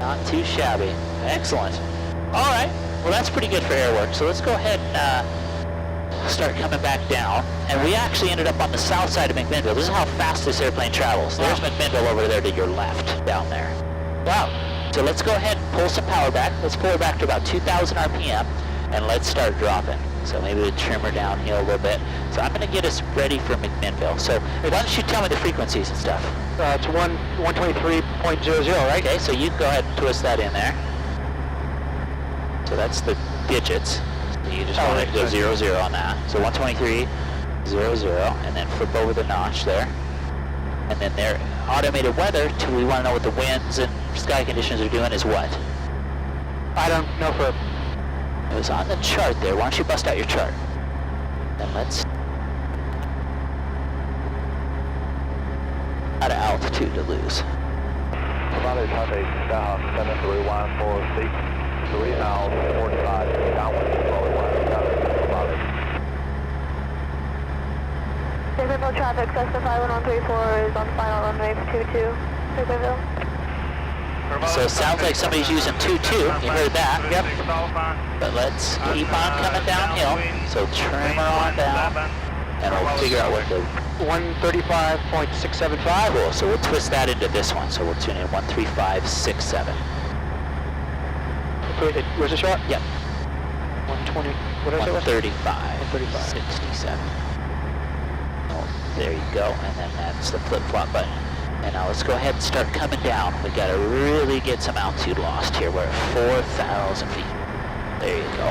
Not too shabby. Excellent. All right. Well, that's pretty good for air work. So let's go ahead and start coming back down. And we actually ended up on the south side of McMinnville. This is how fast this airplane travels. There's McMinnville over there to your left down there. Wow. So let's go ahead and pull some power back. Let's pull it back to about 2,000 RPM and let's start dropping. So maybe we'll trim her downhill a little bit. So I'm going to get us ready for McMinnville. So why don't you tell me the frequencies and stuff? It's 123.00, right? Okay, so you go ahead and twist that in there. So that's the digits. So you just want to go 00 on that. So 123.00, and then flip over the notch there. And then their automated weather, we want to know what the winds and sky conditions are doing is what? I don't know for... It was on the chart there. Why don't you bust out your chart? And let's... Out of altitude to lose. Valley traffic, 731 feet, 3 miles, 45, downwind, slowly 17, Valley. McMinnville traffic, Cessna 51134 is on final runway 22, McMinnville. So it sounds like somebody's using 22, you heard that. Yep. But let's keep on coming downhill. So trim her on down, and we'll figure out what the... 135.675. Cool, so we'll twist that into this one. So we'll tune in 13567. Where's the shot? Yep. 120, what is it? 135.67. Oh, there you go, and then that's the flip-flop button. And now let's go ahead and start coming down. We got to really get some altitude lost here. We're at 4,000 feet. There you go.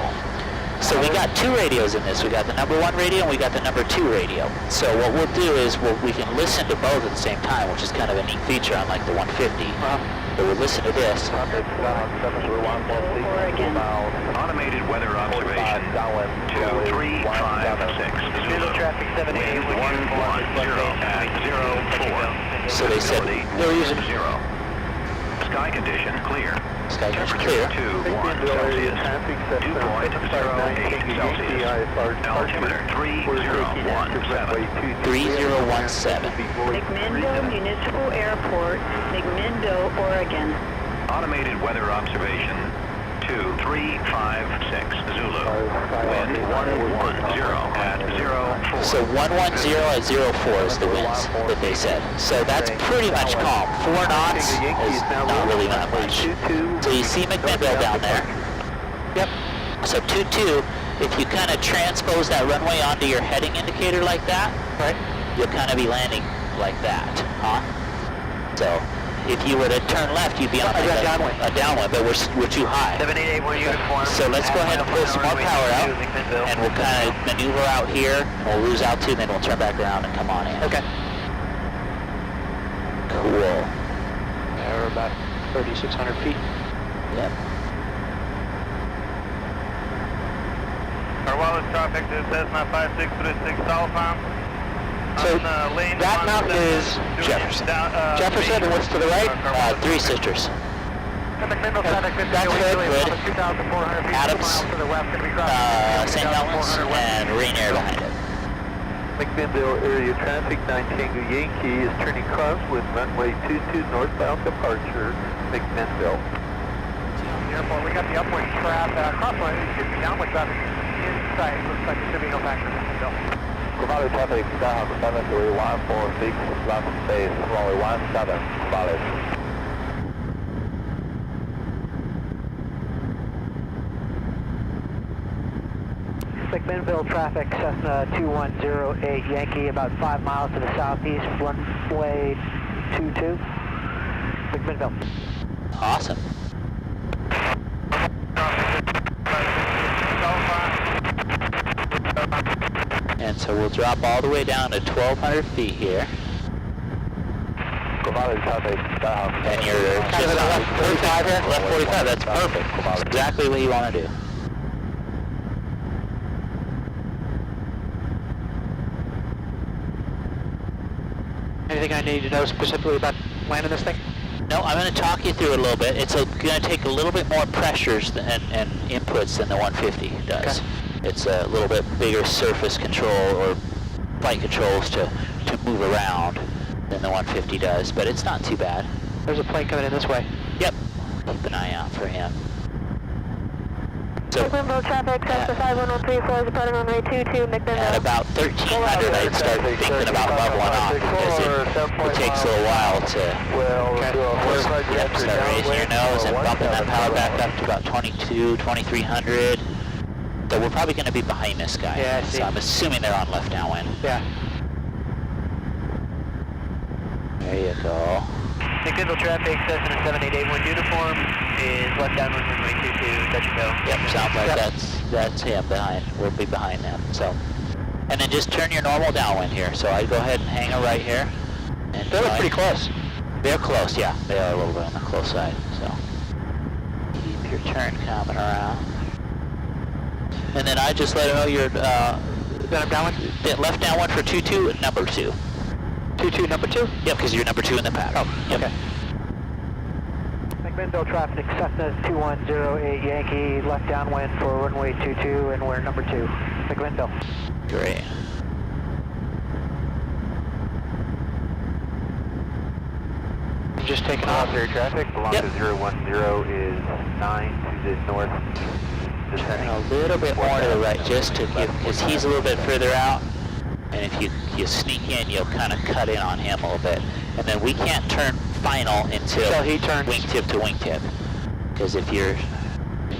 So we got two radios in this. We got the number 1 radio and we got the number 2 radio. So what we'll do is we can listen to both at the same time, which is kind of a neat feature unlike the 150. But we'll listen to this. Automated weather observation 2356. Zulu traffic 788. Wind 110 at 04. So they said they were using 0. Sky condition clear. Sky condition clear. 21 Celsius. 2.08 Celsius. Altimeter 3017. 3017. McMinnville Municipal Airport, McMinnville, Oregon. Automated weather observation 2356 Zulu. Wind 110 at 04. So 110 at 04 is the winds that they said. So that's pretty much calm. 4 knots is not really that much. So you see McMinnville down there. Yep. So 22, if you kind of transpose that runway onto your heading indicator like that, Right. you'll kind of be landing like that, huh? So if you were to turn left, you'd be on like a downwind, but we're too high. 7881 uniform. So let's go ahead and pull some more power out, and we'll kind of maneuver out here, and we'll lose altitude, then we'll turn back around and come on in. Okay. Cool. We're about 3,600 feet. Yep. Our wireless traffic to Cessna 5636 southbound. So that mountain is Jefferson. Jefferson, and what's to the right? Three Sisters. McMinnville traffic, That's good. 2,400 feet. Adams, To the west, going to be crossing St. Helens, and Rainier behind it. McMinnville area traffic 9 Tango Yankee is turning crosswind runway 22 northbound departure, McMinnville. Airport, we got the upwind traffic, crosswind, excuse me, downwind traffic inside. Looks like there should be no factor in McMinnville. Valley traffic, 73146, left space, runway 17, Valley. McMinnville traffic, Cessna 2108 Yankee, about 5 miles to the southeast, runway 22, McMinnville. Awesome. And so we'll drop all the way down to 1,200 feet here. Valley traffic, And you're just on left 45 here? Left 45, that's perfect. That's exactly what you want to do. Anything I need to know specifically about landing this thing? No, I'm going to talk you through it a little bit. It's going to take a little bit more pressures and inputs than the 150 does. Okay. It's a little bit bigger surface control or flight controls to move around than the 150 does, but it's not too bad. There's a plane coming in this way. Yep, Keep an eye out for him. So McMinnville traffic, Cessna 5134 is departing runway 22, McMinnville. at about 1300, I'd start thinking about leveling off because it takes a little while to start raising your nose and bumping that power back up to about 22, 2300. So we're probably going to be behind this guy. Yeah, I see. So I'm assuming they're on left downwind. Yeah. There you go. McMinnville traffic, Cessna 7881 uniform is left downwind runway 22, touch and go. Yep, sounds like that's him behind. We'll be behind them. So, and then just turn your normal downwind here. So I'd go ahead and hang a right here. And They look pretty close. They're close, yeah. They are a little bit on the close side. So keep your turn coming around. And then I just let him know you're Downwind? left downwind for 22 and number 2. 22, number 2? Yep, because you're number 2 in the pattern. Oh, Yep. okay. McMinnville traffic, Cessna 2108 Yankee, left downwind for runway 22, and we're number 2. McMinnville. Great. Just taking off. Air traffic, belong Yep. to 010 is 9 to the north. Turn a little bit more to the right just to give, because he's a little bit further out. And if you sneak in, you'll kind of cut in on him a little bit. And then we can't turn final until he turns wingtip to wingtip. Because if you're,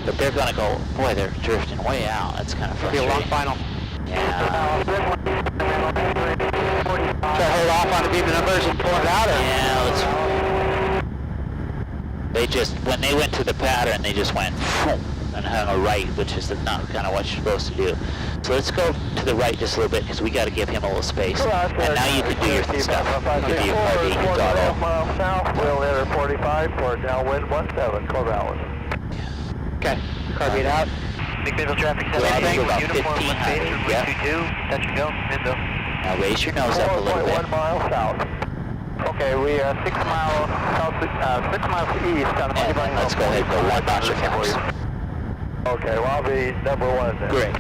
but they're going to go, boy, they're drifting way out. That's kind of It'll be a frustrating. long final. Yeah. Try to hold off on the beam the numbers and pull it out, or? Yeah, they just, when they went to the pattern, they just went phoom, and hung a right, which is not kind of what you're supposed to do. So let's go to the right just a little bit, because we got to give him a little space. And now you can do your stuff. You can do your RV, your throttle. Miles south, we'll enter 45 for downwind 17, Corvallis. Okay. Carbide out. McMinnville traffic, Well, I think 7881 about uniform, 1500, left base, yeah. runway 22, touch and go, McMinnville. Now raise your nose up a little bit. 4.1 miles south. Okay, we are 6 miles south, 6 miles east on the And then let's go ahead and go 1 notch of flaps. Okay, well, I'll be number 1 then. Great.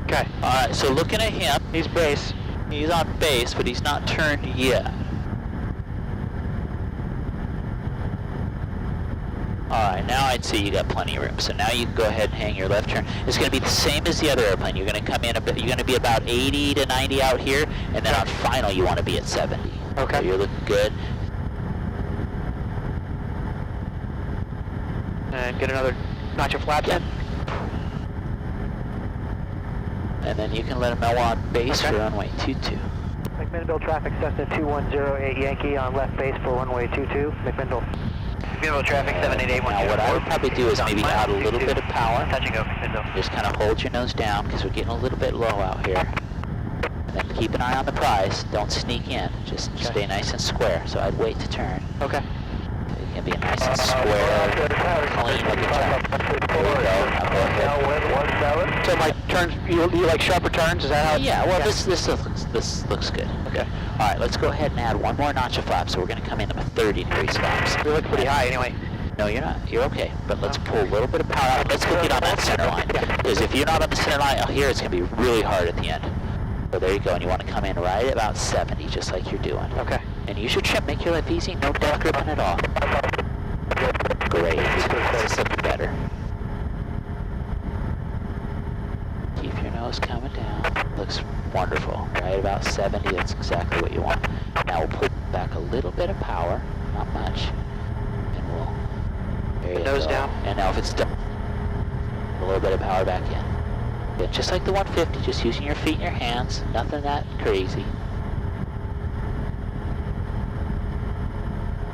Okay. Alright, so looking at him, He's base. he's on base, but he's not turned yet. Alright, now I'd say you got plenty of room. So now you can go ahead and hang your left turn. It's going to be the same as the other airplane. You're going to come in a bit, you're going to be about 80 to 90 out here, and then on final you want to be at 70. Okay. So you're looking good. And get another notch of flaps in. And then you can let him know we're on base for runway 22. McMinnville traffic, Cessna 2108 Yankee on left base for runway 22, McMinnville. McMinnville traffic, 7881 Now what I would probably do is maybe add a little bit of power. Touch and go, McMinnville. Just kind of hold your nose down because we're getting a little bit low out here. And then keep an eye on the prize. Don't sneak in. Just stay nice and square. So I'd wait to turn. Okay. It can be a nice and square, clean looking turn. There we go. Now go ahead. So my turns, you like sharper turns? Is that how? Yeah, well this looks good. Okay. All right, let's go ahead and add 1 more notch of flaps. So we're going to come in with 30 degrees flaps. You look pretty high anyway. No, you're not. You're okay. But let's pull a little bit of power out. Let's go get on that center line. Because if you're not on the center line out here, it's going to be really hard at the end. So there you go. And you want to come in right at about 70, just like you're doing. Okay. And use your trim. Make your life easy. No death gripping at all. Great. This is looking better. Keep your nose coming down. Looks wonderful. Right about 70. That's exactly what you want. Now we'll pull back a little bit of power. Not much. And we'll... There you Nose go. down. And now if it's done, a little bit of power back in. Yeah, just like the 150, just using your feet and your hands. Nothing that crazy.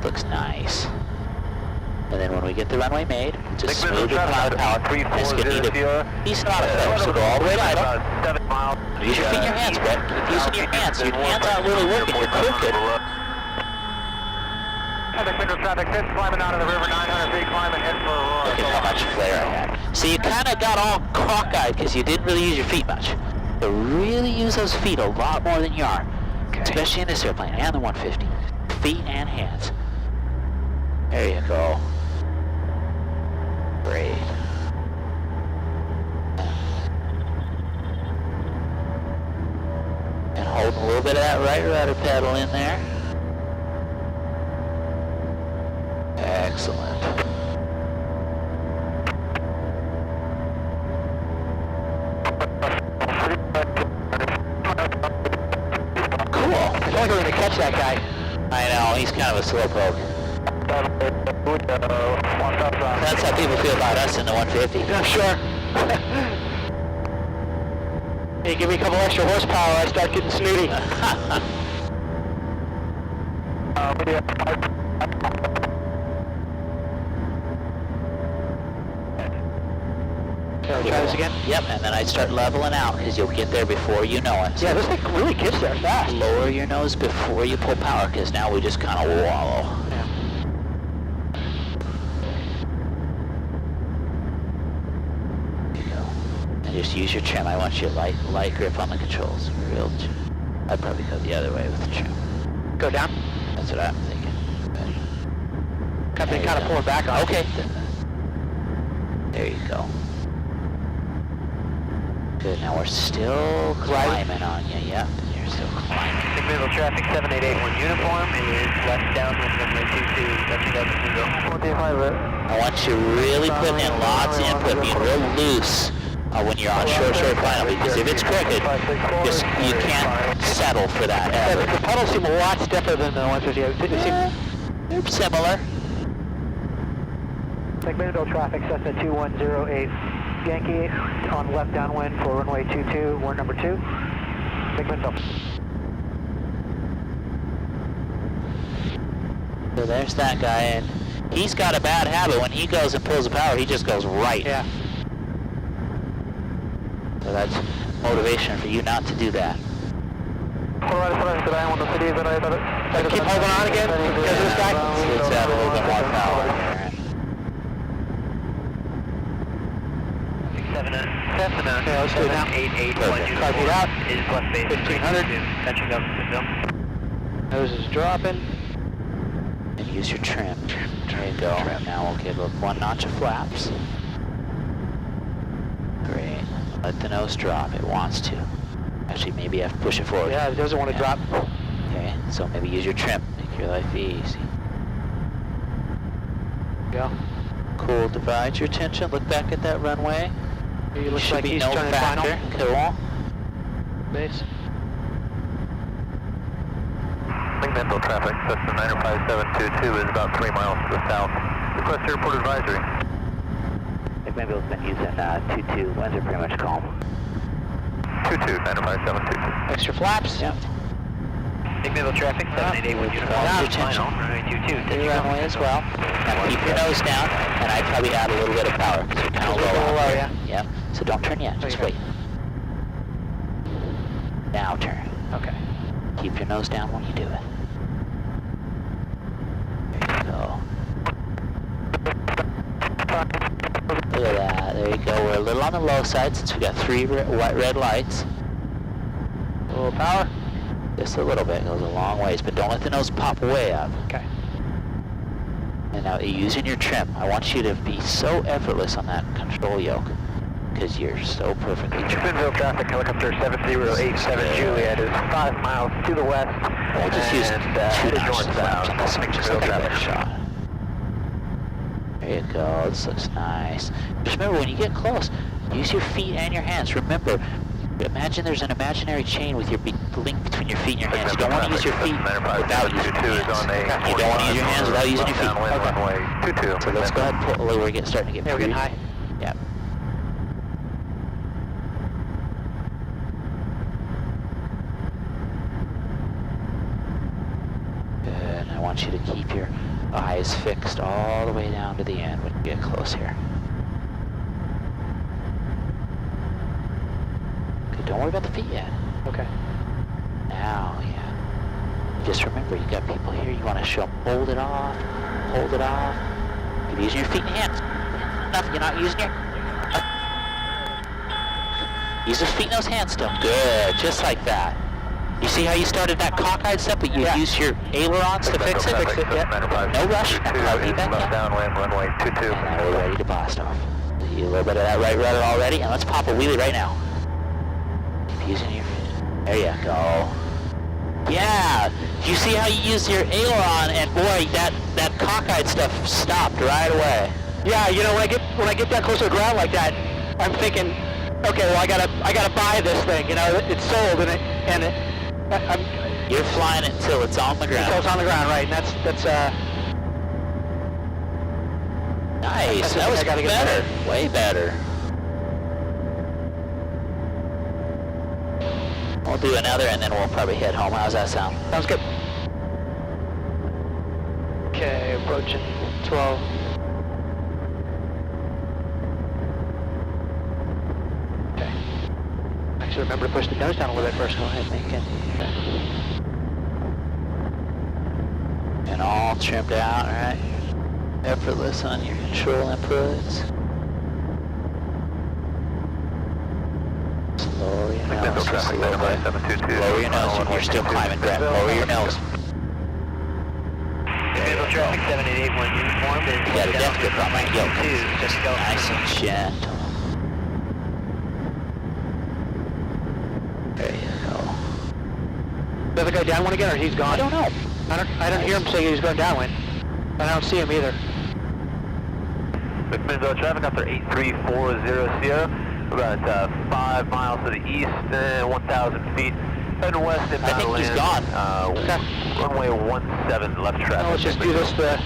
Looks nice. And then when we get the runway made, just smooth it out of power. And it's going to need a decent amount of power, so go all the way idle. 7 miles. Use your feet and your hands, Brett. Keep using your hands. Your hands aren't really working. You're crooked. McMinnville traffic, 5th climbing out of the river, 900 feet climbing, head for Aurora. Look at how much flare I had. So you kind of got all cockeyed because you didn't really use your feet much. So really use those feet a lot more than you are. Okay. Especially in this airplane and the 150. Feet and hands. There you go. Great. And hold a little bit of that right rudder pedal in there. Excellent. watch that guy. I know, he's kind of a slowpoke. That's how people feel about us in the 150. Yeah, sure. Hey, give me a couple extra horsepower, I start getting snooty. Try this again? Yep, and then I start leveling out because you'll get there before you know it. Yeah, this thing really gets there fast. Lower your nose before you pull power because now we just kind of wallow. Yeah. There you go. And just use your trim. I want you light grip on the controls. Real. I'd probably go the other way with the trim. Go down? That's what I'm thinking. Got to kind of pull it back on. Okay. There you go. Good, now we're still climbing on you, yep, you're still climbing. McMinnville traffic 7881 uniform is left downwind runway 22, touching up McMinnville. I want you really putting in lots of input, being real loose when you're on short final, because if it's crooked, you can't settle for that ever. The pedals seem a lot stiffer than the 150. They're similar. McMinnville traffic Cessna 2108 Yankee on left downwind for runway 22, warn number 2, McMinnville. So there's that guy, and he's got a bad habit. When he goes and pulls the power, he just goes right. Yeah. So that's motivation for you not to do that. Keep holding on again because of this guy. Let's add a little bit more power. Cessna, yeah, let's do it now. 8881 5 feet out. is left base 1500. Touching up McMinnville. Nose is dropping. And use your trim. There you go. Now we'll give up 1 notch of flaps. Great. Let the nose drop. It wants to. Actually, maybe you have to push it forward. Yeah, it doesn't want to drop. Okay, so maybe use your trim. Make your life easy. Go. Cool. Divide your attention. Look back at that runway. He looks Should like be he's no turning factor. final. Cool. Base. McMinnville traffic, Cessna 95722 is about 3 miles to the south. Request airport advisory. McMinnville's been using 22, winds are pretty much calm. 22, 95722. Extra flaps. Yep. McMinnville traffic 7881 uniform Down is attention. final, runway 22, Do your runway as well. Now keep your nose down, and I'd probably add a little bit of power because you're kind of low out low, there. yeah. Yep. So don't turn yet. Just wait. Now turn. Okay. Keep your nose down when you do it. There you go. Look at that. There you go. We're a little on the low side since we got 3 red lights. A little power. Just a little bit. Goes a long ways, but don't let the nose pop way up. Okay. And now using your trim, I want you to be so effortless on that control yoke because you're so perfectly trimmed. McMinnville traffic helicopter 7087 Juliet is 5 miles to the west. We'll just use 2 headed notches of flaps on this one, just McMinnville like a better traffic. shot. There you go. This looks nice. Just remember, when you get close, use your feet and your hands. Remember, imagine there's an imaginary chain with your link between your feet and your hands. You don't want to use your feet without using your hands. You don't want to use your hands without using your feet. Runway 22. So let's go ahead and pull. We're starting to get Yeah, we're pretty getting high. Yep. Good. I want you to keep your eyes fixed all the way down to the end when you get close here. Okay, don't worry about the feet yet. Okay. Now, yeah. Just remember, you got people here, you want to show them, hold it off, hold it off. You're using your feet and hands. Nothing, you're not using your... Use the feet and those hands still. Good, just like that. You see how you started that cockeyed step, but you use your ailerons to fix it? Yep. No rush. Downwind, runway 22. And now we're ready to blast off. You a little bit of that right rudder already, and let's pop a wheelie right now. Keep using your... There you go. Yeah! You see how you use your aileron, and boy, that cockeyed stuff stopped right away. Yeah, you know, when I get that close to the ground like that, I'm thinking, okay, well I gotta buy this thing. You know, it's sold, and You're flying it until it's on the ground. Until it's on the ground, right? And that's nice. that's That was I gotta get better. Way better. We'll do another and then we'll probably head home. How's that sound? Sounds good. Okay, approaching 12. Okay. Actually, remember to push the nose down a little bit first. Go ahead and make it. And all trimmed out, right? Effortless on your control inputs. Lower your nose just a little bit. Lower your nose if you're still climbing, Brett. Lower your nose. McMinnville traffic 7881 uniform. You got a depth grip on my yoke. Just go. Nice and gentle. There you go. The other guy downwind again, or he's gone? I don't know. I don't hear him say he's going downwind. I don't see him either. McMinnville traffic up there 8340 Sierra. About 5 miles to the east and 1,000 feet. Heading west in I think he's Meadowland. gone. Runway 17 left traffic. Let's just do this. No,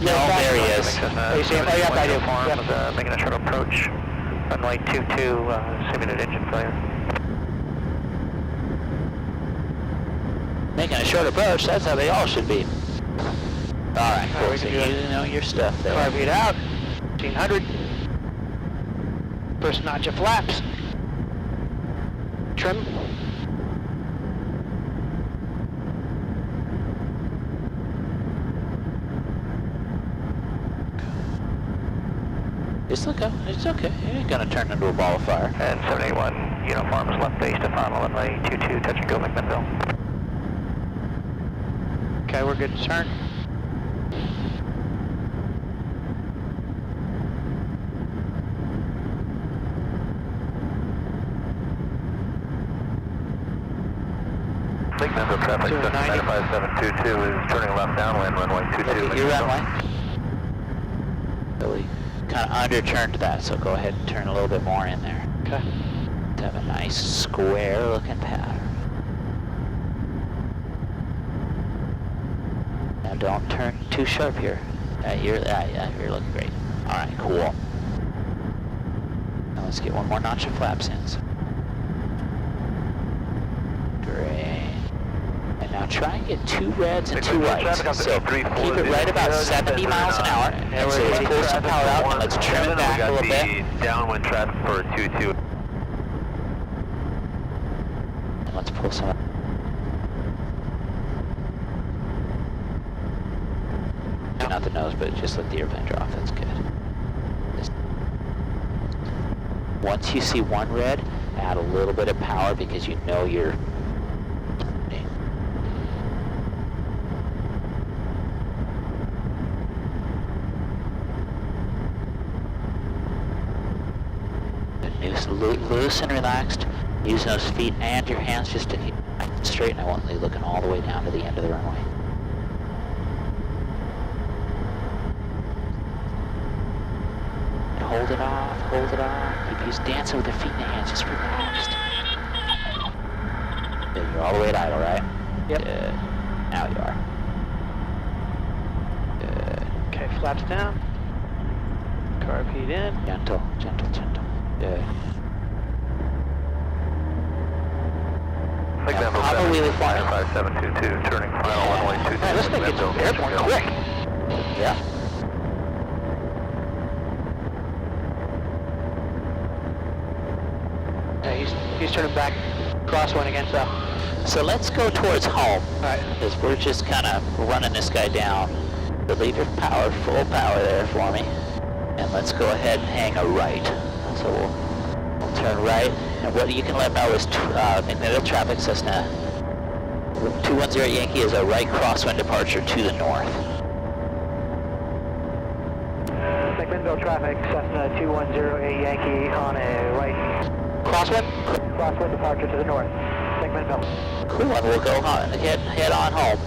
there he is. Oh, you see him? Oh, yeah, I do. Yep. Making a short approach. Runway 22, simulated engine failure. Making a short approach, that's how they all should be. Alright, cool. So you know your stuff there. 5 feet out. 1,500. First notch of flaps. Trim. It's okay. It's okay. It ain't gonna turn into a ball of fire. And 781 uniforms left base to final runway 22, touch and go McMinnville. Okay, we're good to turn. McMinnville traffic 95722 is turning left downwind, runway 22. Look at your runway. Really kind of underturned that, so go ahead and turn a little bit more in there. Okay. To have a nice square looking pattern. Now don't turn too sharp here. You're looking great. All right, cool. Now let's get one more notch of flaps in. Great. And now try and get 2 reds and 2 whites. So keep it right about 70 miles an hour. And so let's pull some power out and let's trim it back a little bit. Downwind traffic for 22. And let's pull some. Not the nose, but just let the airplane drop. That's good. Once you see 1 red, add a little bit of power because you know you're. Loose and relaxed. Use those feet and your hands just to keep straight, and I want you looking all the way down to the end of the runway. And hold it off, hold it off. Keep just dancing with your feet and hands, just relaxed. Good, you're all the way at idle, right? Yep. Good. Now you are. Good. Okay, flaps down. Carb heat in. Gentle, gentle, gentle. Good. McMinnville How wheelie flying? 5722, turning final runway 22. Man, this thing gets airborne quick. Yeah. Yeah, he's turning back crosswind again, so. So let's go towards home. Alright. Because we're just kind of running this guy down. So leave your power, full power there for me. And let's go ahead and hang a right. So we'll turn right. And what you can let know is McMinnville traffic, Cessna 210 Yankee is a right crosswind departure to the north. McMinnville traffic, Cessna 2108 Yankee on a right Crosswind? crosswind departure to the north. McMinnville. Cool, and we'll go on, head on home.